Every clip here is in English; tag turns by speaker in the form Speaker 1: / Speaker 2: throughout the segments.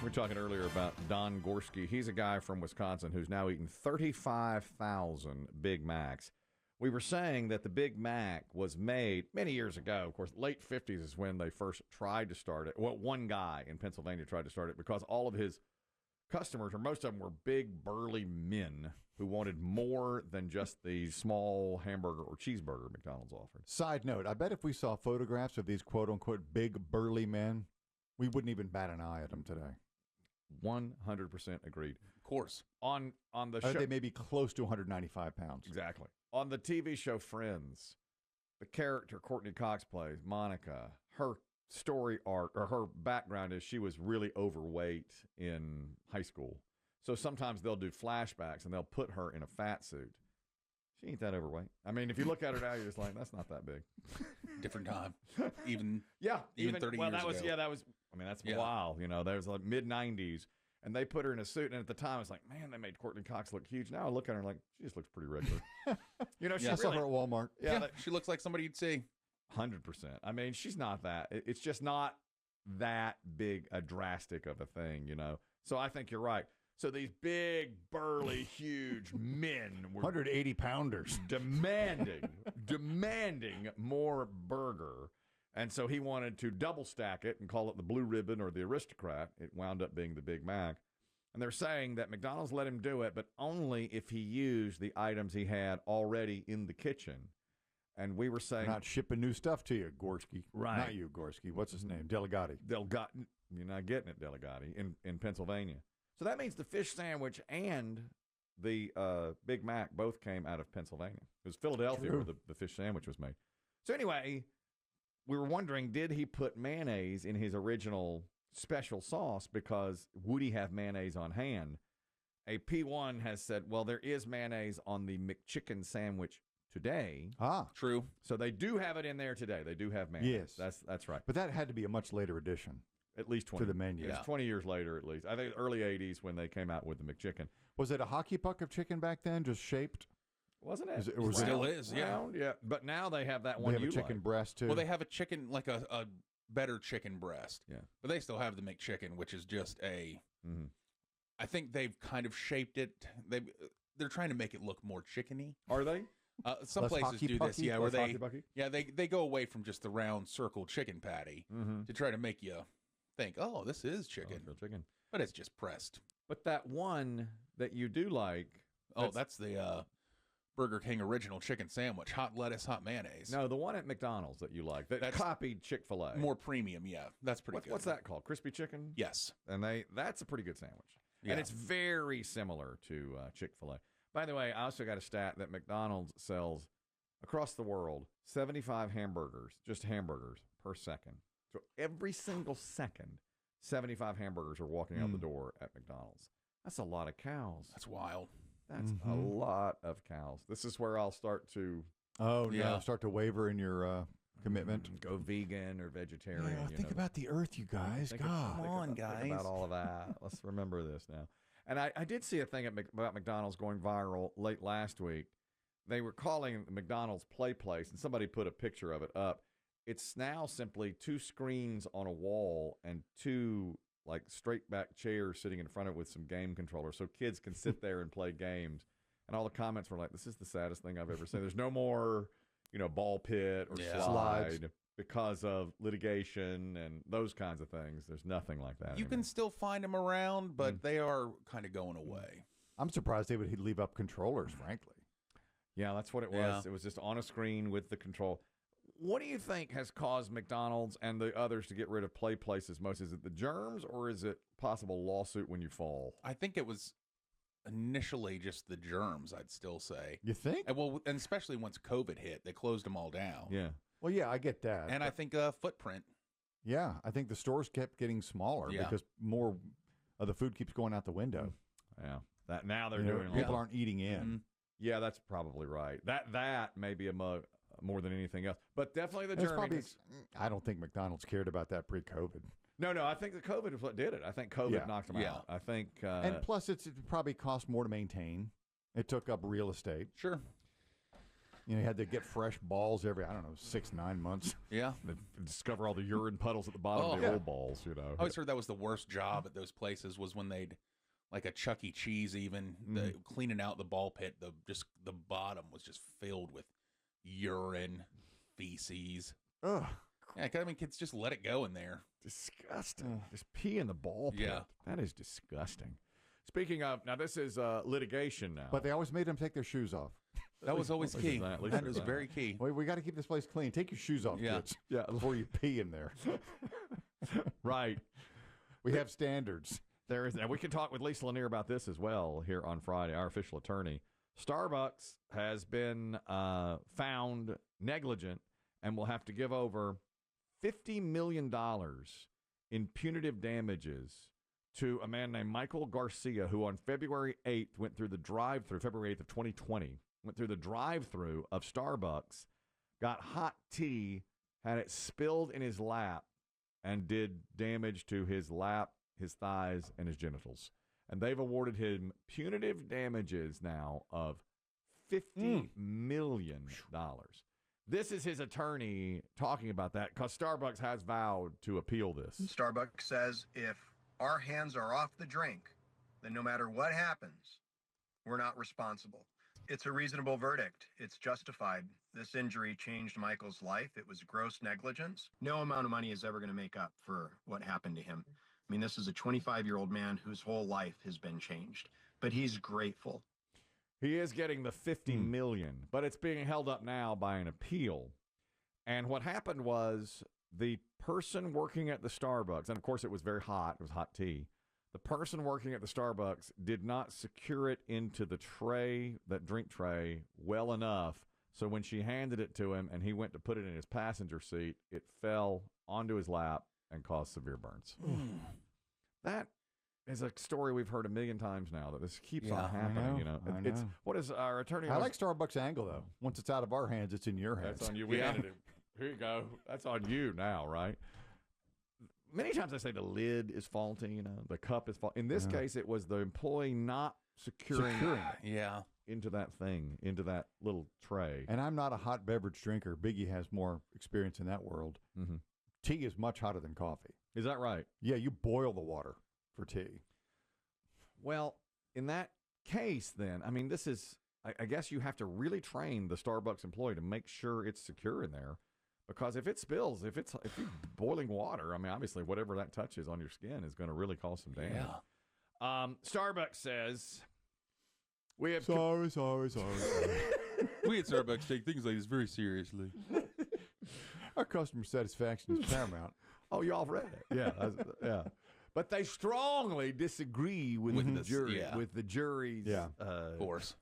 Speaker 1: We were talking earlier about Don Gorski. He's a guy from Wisconsin who's now eaten 35,000 Big Macs. We were saying that the Big Mac was made many years ago. Of course, late 50s is when they first tried to start it. Well, one guy in Pennsylvania tried to start it because all of his customers, or most of them, were big, burly men who wanted more than just the small hamburger or cheeseburger McDonald's offered.
Speaker 2: Side note, I bet if we saw photographs of these quote-unquote big, burly men, we wouldn't even bat an eye at them today.
Speaker 1: 100% agreed.
Speaker 3: Of course.
Speaker 1: On the show,
Speaker 2: they may be close to 195 pounds.
Speaker 1: Exactly. On the TV show Friends, the character Courtney Cox plays, Monica, her story arc, or her background is she was really overweight in high school. So sometimes they'll do flashbacks and they'll put her in a fat suit. She ain't that overweight. I mean, if you look at her now, you're just like, that's not that big.
Speaker 3: Different time. Even 30 years ago.
Speaker 1: That's wild. You know, there's like mid-90s. And they put her in a suit, and at the time, it's like, man, they made Courtney Cox look huge. Now I look at her and like, she just looks pretty regular. You know,
Speaker 2: I saw her at Walmart.
Speaker 3: Yeah, she looks like somebody you'd see.
Speaker 1: 100%. I mean, she's not that. It's just not that big a drastic of a thing, you know. So I think you're right. So these big, burly, huge men were
Speaker 2: 180 pounders
Speaker 1: demanding more burger. And so he wanted to double stack it and call it the Blue Ribbon or the Aristocrat. It wound up being the Big Mac. And they're saying that McDonald's let him do it, but only if he used the items he had already in the kitchen. And we were saying...
Speaker 2: Not shipping new stuff to you, Gorski.
Speaker 1: Right.
Speaker 2: Not you, Gorski. What's his name? Delegati.
Speaker 1: You're not getting it, Delegati, in Pennsylvania. So that means the fish sandwich and the Big Mac both came out of Pennsylvania. It was Philadelphia where the fish sandwich was made. So anyway... We were wondering, did he put mayonnaise in his original special sauce because would he have mayonnaise on hand? A P1 has said, well, there is mayonnaise on the McChicken sandwich today.
Speaker 2: Ah,
Speaker 3: true.
Speaker 1: So they do have it in there today. They do have mayonnaise.
Speaker 2: Yes.
Speaker 1: That's right.
Speaker 2: But that had to be a much later addition.
Speaker 1: At least 20.
Speaker 2: To the menu.
Speaker 1: It's 20 years later, at least. I think early 80s when they came out with the McChicken.
Speaker 2: Was it a hockey puck of chicken back then, just shaped?
Speaker 1: Wasn't it?
Speaker 3: It still is,
Speaker 1: round, yeah. But now they have that one.
Speaker 2: They have a chicken breast too.
Speaker 3: Well, they have a chicken, like a better chicken breast.
Speaker 1: Yeah.
Speaker 3: But they still have the McChicken, which is just a. Mm-hmm. I think they've kind of shaped it. They're trying to make it look more chickeny.
Speaker 1: Are they?
Speaker 3: Some places do this, yeah, where they go away from just the round circle chicken patty to try to make you think, oh, this is chicken.
Speaker 1: Real chicken.
Speaker 3: But it's just pressed.
Speaker 1: But that one that you do like.
Speaker 3: That's the Burger King original chicken sandwich, hot lettuce, hot mayonnaise.
Speaker 1: No, the one at McDonald's that you like, that's copied Chick-fil-A.
Speaker 3: More premium, yeah. That's pretty good.
Speaker 1: What's that called? Crispy chicken?
Speaker 3: Yes.
Speaker 1: And that's a pretty good sandwich.
Speaker 3: Yeah.
Speaker 1: And it's very similar to Chick-fil-A. By the way, I also got a stat that McDonald's sells across the world 75 hamburgers, just hamburgers, per second. So every single second, 75 hamburgers are walking out the door at McDonald's. That's a lot of cows.
Speaker 3: That's wild.
Speaker 1: That's a lot of cows. This is where I'll start to...
Speaker 2: start to waver in your commitment.
Speaker 1: Go vegan or vegetarian.
Speaker 2: Yeah, think about the earth, you guys.
Speaker 1: Think
Speaker 3: guys.
Speaker 1: about all of that. Let's remember this now. And I did see a thing about McDonald's going viral late last week. They were calling McDonald's Play Place, and somebody put a picture of it up. It's now simply 2 screens on a wall and 2... like straight back chairs sitting in front of it with some game controllers so kids can sit there and play games. And all the comments were like, this is the saddest thing I've ever seen. There's no more, ball pit or slide because of litigation and those kinds of things. There's nothing like that
Speaker 3: You
Speaker 1: anymore.
Speaker 3: can still find them around, but they are kind of going away.
Speaker 2: I'm surprised they would leave up controllers, frankly.
Speaker 1: Yeah, that's what it was.
Speaker 3: Yeah.
Speaker 1: It was just on a screen with the control. What do you think has caused McDonald's and the others to get rid of Play Places most? Is it the germs or is it possible lawsuit when you fall?
Speaker 3: I think it was initially just the germs, I'd still say.
Speaker 2: You think?
Speaker 3: And especially once COVID hit, they closed them all down.
Speaker 1: Yeah.
Speaker 2: Well, yeah, I get that.
Speaker 3: And I think footprint.
Speaker 2: Yeah, I think the stores kept getting smaller because more of the food keeps going out the window.
Speaker 1: Yeah. That now they're doing
Speaker 2: people aren't eating in.
Speaker 3: Mm-hmm.
Speaker 1: Yeah, that's probably right. That may be a mug more than anything else, but definitely the germs.
Speaker 2: I don't think McDonald's cared about that pre-COVID.
Speaker 1: No, I think the COVID is what did it. I think COVID knocked them out. I think,
Speaker 2: and plus it probably cost more to maintain. It took up real estate.
Speaker 3: Sure.
Speaker 2: You had to get fresh balls every, 6-9 months.
Speaker 3: Yeah.
Speaker 1: Discover all the urine puddles at the bottom of the old balls,
Speaker 3: I always heard that was the worst job at those places was when they'd, like a Chuck E. Cheese even, cleaning out the ball pit, the bottom was just filled with urine, feces.
Speaker 2: Ugh.
Speaker 3: Yeah, kids just let it go in there.
Speaker 1: Disgusting. Just pee in the ball pit.
Speaker 3: Yeah.
Speaker 1: That is disgusting. Speaking of, now this is litigation now.
Speaker 2: But they always made them take their shoes off.
Speaker 3: That was always key. That was very key.
Speaker 2: We got to keep this place clean. Take your shoes off, kids.
Speaker 1: Yeah.
Speaker 2: Before you pee in there.
Speaker 1: Right.
Speaker 2: We have standards.
Speaker 1: There is, and we can talk with Lisa Lanier about this as well here on Friday, our official attorney. Starbucks has been found negligent and will have to give over $50 million in punitive damages to a man named Michael Garcia, who on February 8th went through the drive-through, February 8th of 2020, went through the drive-through of Starbucks, got hot tea, had it spilled in his lap, and did damage to his lap, his thighs, and his genitals. And they've awarded him punitive damages now of $50 million. This is his attorney talking about that because Starbucks has vowed to appeal this.
Speaker 4: Starbucks says if our hands are off the drink, then no matter what happens, we're not responsible. It's a reasonable verdict. It's justified. This injury changed Michael's life. It was gross negligence. No amount of money is ever going to make up for what happened to him. I mean, this is a 25-year-old man whose whole life has been changed, but he's grateful.
Speaker 1: He is getting the $50 million, but it's being held up now by an appeal. And what happened was the person working at the Starbucks, and of course it was very hot, it was hot tea. The person working at the Starbucks did not secure it into the tray, that drink tray, well enough. So when she handed it to him and he went to put it in his passenger seat, it fell onto his lap and caused severe burns. That is a story we've heard a million times now, that this keeps on happening. It's what is our attorney?
Speaker 2: I like Starbucks' angle though. Once it's out of our hands, it's in your hands.
Speaker 1: That's on you. We handed it. Here you go. That's on you now, right? Many times I say the lid is faulty. The cup is faulty. In this case, it was the employee not securing into that thing, into that little tray.
Speaker 2: And I'm not a hot beverage drinker. Biggie has more experience in that world.
Speaker 1: Mm-hmm.
Speaker 2: Tea is much hotter than coffee.
Speaker 1: Is that right?
Speaker 2: Yeah, you boil the water for tea.
Speaker 1: Well, in that case, then, I mean, this is, I guess you have to really train the Starbucks employee to make sure it's secure in there. Because if it spills, if you're boiling water, I mean, obviously, whatever that touches on your skin is going to really cause some damage.
Speaker 3: Yeah.
Speaker 1: Starbucks says, we have...
Speaker 2: Sorry.
Speaker 3: We at Starbucks take things like this very seriously.
Speaker 2: Our customer satisfaction is paramount.
Speaker 1: Oh, y'all read it. Yeah. But they strongly disagree with the jury.
Speaker 3: Yeah.
Speaker 1: With the jury's,
Speaker 3: of course.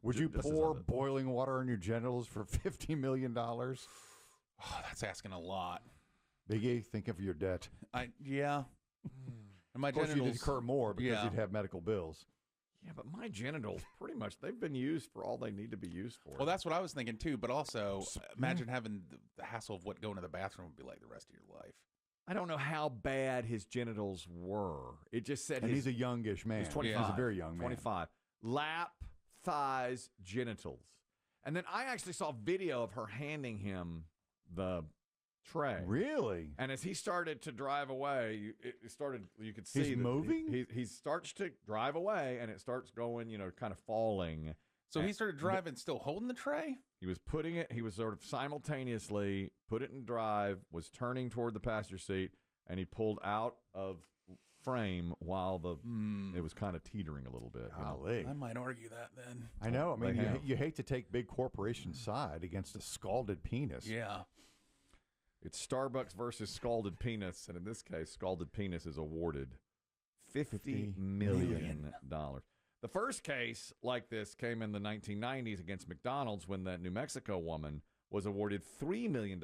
Speaker 2: Would you pour boiling water on your genitals for $50 million?
Speaker 3: Oh, that's asking a lot.
Speaker 2: Biggie, think of your debt.
Speaker 3: And my
Speaker 2: of course,
Speaker 3: genitals
Speaker 2: you'd incur more because you'd have medical bills.
Speaker 1: Yeah, but my genitals, pretty much, they've been used for all they need to be used for.
Speaker 3: Well, that's what I was thinking, too. But also, imagine having the hassle of what going to the bathroom would be like the rest of your life.
Speaker 1: I don't know how bad his genitals were. It just said
Speaker 2: he's a youngish man.
Speaker 1: He's 25.
Speaker 2: He's a very young man.
Speaker 1: 25. Lap, thighs, genitals. And then I actually saw video of her handing him the tray.
Speaker 2: Really?
Speaker 1: And as he started to drive away, you could see
Speaker 2: he's moving?
Speaker 1: He starts to drive away, and it starts going, kind of falling.
Speaker 3: So he started driving, still holding the tray?
Speaker 1: He was sort of simultaneously put it in drive, was turning toward the passenger seat, and he pulled out of frame while it was kind of teetering a little bit.
Speaker 3: I might argue that then.
Speaker 2: I know. I mean, you hate to take big corporations' side against a scalded penis.
Speaker 3: Yeah.
Speaker 1: It's Starbucks versus scalded penis, and in this case, scalded penis is awarded $50 million. The first case like this came in the 1990s against McDonald's when that New Mexico woman was awarded $3 million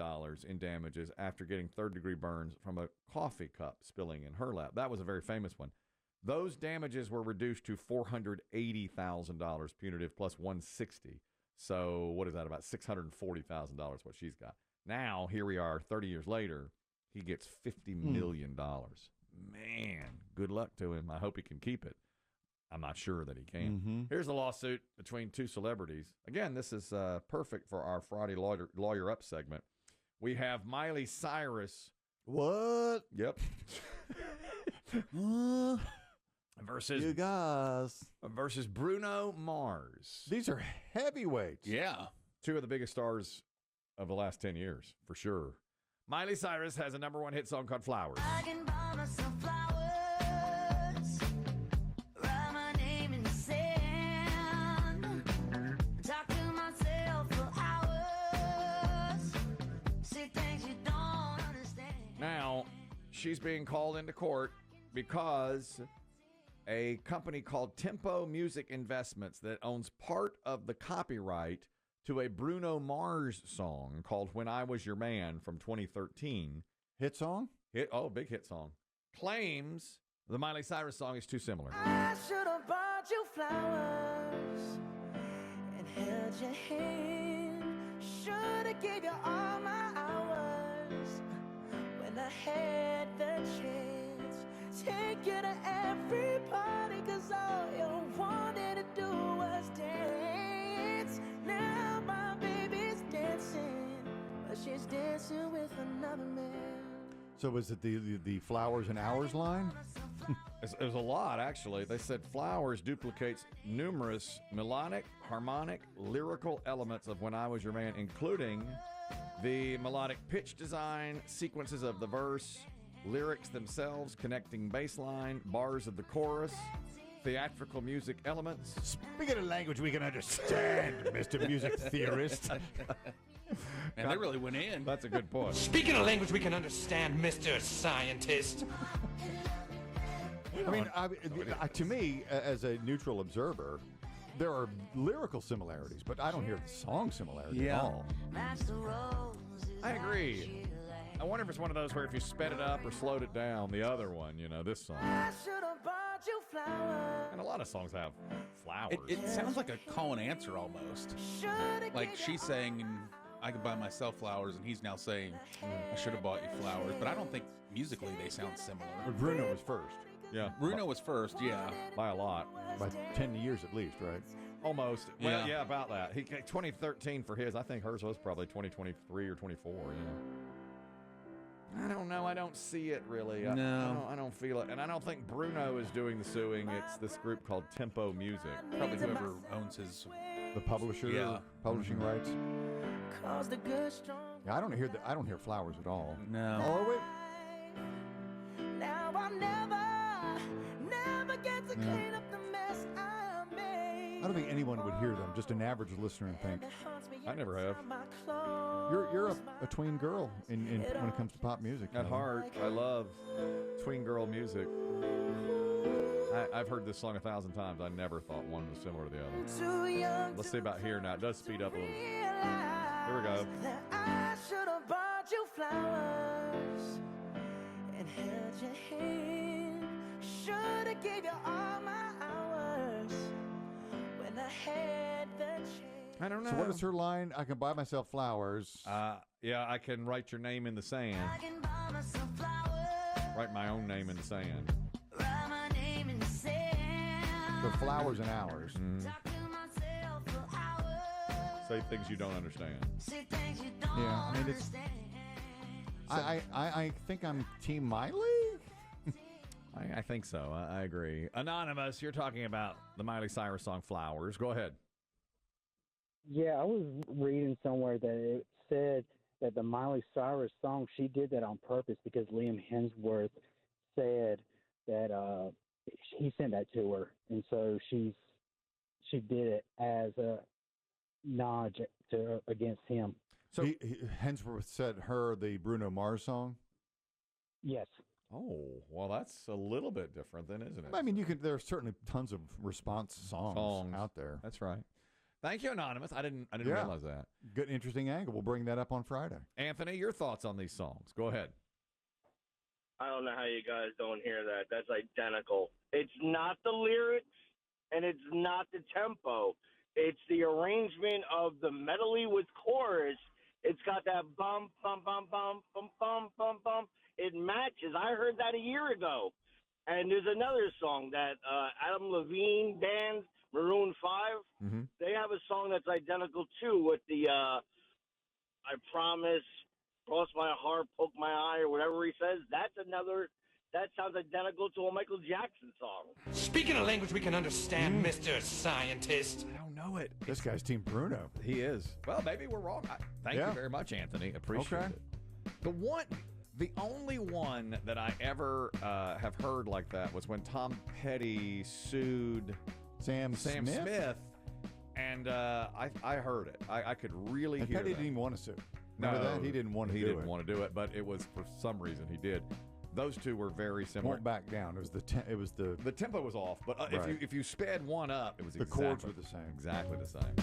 Speaker 1: in damages after getting third-degree burns from a coffee cup spilling in her lap. That was a very famous one. Those damages were reduced to $480,000 punitive plus $160,000. So what is that, about $640,000 what she's got. Now, here we are 30 years later, he gets $50 million. Man, good luck to him. I hope he can keep it. I'm not sure that he can.
Speaker 2: Mm-hmm.
Speaker 1: Here's a lawsuit between two celebrities. Again, this is perfect for our Friday Lawyer Up segment. We have Miley Cyrus.
Speaker 2: What?
Speaker 1: Yep. versus
Speaker 2: You guys.
Speaker 1: versus Bruno Mars.
Speaker 2: These are heavyweights.
Speaker 3: Yeah.
Speaker 1: Two of the biggest stars of the last 10 years, for sure. Miley Cyrus has a #1 hit song called Flowers.
Speaker 5: I can buy myself flowers, write my name in the sand, talk to myself for hours, see things you don't understand.
Speaker 1: Now, she's being called into court because a company called Tempo Music Investments that owns part of the copyright to a Bruno Mars song called When I Was Your Man from 2013.
Speaker 2: Hit song?
Speaker 1: Big hit song. Claims the Miley Cyrus song is too similar.
Speaker 5: I should have bought you flowers and held your hand. Should have gave you all my hours when I had the chance. Take you to every party, 'cause all you wanted to do was dance. Now my baby's dancing, but she's dancing with another man.
Speaker 2: So was it the Flowers and Hours line?
Speaker 1: It was a lot, actually. They said Flowers duplicates numerous melodic, harmonic, lyrical elements of When I Was Your Man, including the melodic pitch design, sequences of the verse, lyrics themselves, connecting bass line, bars of the chorus, theatrical music elements.
Speaker 2: Speaking of language we can understand, Mr. Music Theorist.
Speaker 3: And they really went in.
Speaker 1: That's a good point.
Speaker 6: Speaking a language we can understand, Mr. Scientist.
Speaker 2: I mean, to me, as a neutral observer, there are lyrical similarities, but I don't hear song similarities at all.
Speaker 5: Match the roses.
Speaker 1: I agree. I wonder if it's one of those where if you sped it up or slowed it down, the other one, this song.
Speaker 5: I should have bought you flowers.
Speaker 1: And a lot of songs have flowers.
Speaker 3: It sounds like a call and answer almost.
Speaker 5: Should've
Speaker 3: Like
Speaker 5: gave
Speaker 3: she's
Speaker 5: you
Speaker 3: saying, I could buy myself flowers, and he's now saying, I should have bought you flowers. But I don't think musically they sound similar.
Speaker 2: But Bruno was first,
Speaker 1: Yeah,
Speaker 3: Bruno was first, yeah.
Speaker 1: by a lot.
Speaker 2: by 10 years at least, right?
Speaker 1: Almost. Well,
Speaker 3: Yeah.
Speaker 1: yeah, about that. He 2013 for his. I think hers was probably 2023 or 24. I don't know. I don't see it really.
Speaker 3: No.
Speaker 1: I don't feel it. And I don't think Bruno is doing the suing. It's this group called Tempo Music.
Speaker 3: Probably whoever owns his.
Speaker 2: The publisher,
Speaker 3: Yeah.
Speaker 2: publishing rights.
Speaker 5: 'cause the good strong.
Speaker 2: Yeah, I don't hear Flowers at all.
Speaker 3: No.
Speaker 2: Oh wait,
Speaker 5: Now I never get to clean up the mess I made.
Speaker 2: I don't think anyone would hear them. Just an average listener and think
Speaker 1: I never have.
Speaker 2: you're a tween girl in when it comes to pop music.
Speaker 1: At
Speaker 2: you know?
Speaker 1: heart, I love tween girl music. I've heard this song 1,000 times. I never thought one was similar to the other.
Speaker 5: Too young
Speaker 1: Let's
Speaker 5: to
Speaker 1: see about here now. It does speed up a little.
Speaker 5: realize
Speaker 1: Here we go.
Speaker 5: that I should have bought you flowers and held your hand. Should have gave you all my hours when I had the chance.
Speaker 1: I don't know.
Speaker 2: So what is her line? I can buy myself flowers.
Speaker 1: Yeah, I can write your name in the sand.
Speaker 5: I can buy myself flowers,
Speaker 1: Write my own name in the sand.
Speaker 5: write my name in the sand.
Speaker 2: The Flowers and Hours.
Speaker 5: Talk to myself for hours.
Speaker 1: Say things you don't understand.
Speaker 5: See things you don't
Speaker 2: Yeah, I mean, it's-
Speaker 5: understand.
Speaker 2: I think I'm Team Miley.
Speaker 1: I think so. I agree. Anonymous, you're talking about the Miley Cyrus song Flowers. Go ahead.
Speaker 7: Yeah, I was reading somewhere that it said that the Miley Cyrus song, she did that on purpose because Liam Hemsworth said that he sent that to her, and so she did it as a nod against him.
Speaker 2: So Hemsworth said her the Bruno Mars song.
Speaker 7: Yes.
Speaker 1: Oh, well, that's a little bit different then, isn't it?
Speaker 2: I mean, there are certainly tons of response songs out there.
Speaker 1: That's right. Thank you, Anonymous. I didn't
Speaker 2: Yeah.
Speaker 1: realize that.
Speaker 2: Good, interesting angle. We'll bring that up on Friday.
Speaker 1: Anthony, your thoughts on these songs? Go ahead.
Speaker 8: I don't know how you guys don't hear that. That's identical. It's not the lyrics and it's not the tempo. It's the arrangement of the medley with chorus. It's got that bum, bum, bum, bum, bum, bum, bum, bum. It matches. I heard that a year ago. And there's another song that Adam Levine band, Maroon 5, they have a song that's identical too with the I promise, cross my heart, poke my eye, or whatever he says. That sounds identical to a Michael Jackson song.
Speaker 6: Speaking a language we can understand, Mr. Scientist.
Speaker 1: I don't know it.
Speaker 2: This guy's Team Bruno.
Speaker 1: He is. Well, maybe we're wrong. Thank you very much, Anthony. Appreciate it. The only one that I ever have heard like that was when Tom Petty sued Sam Smith, and I heard it. I could really hear
Speaker 2: Petty
Speaker 1: that.
Speaker 2: didn't even want to sue. Remember that? He didn't want to do it.
Speaker 1: He didn't want to do it, but it was for some reason he did. Those two were very similar.
Speaker 2: Won't back down. It was the
Speaker 1: tempo was off, but
Speaker 2: right.
Speaker 1: if you sped one up, it was
Speaker 2: the chords were the same.
Speaker 1: Exactly the same.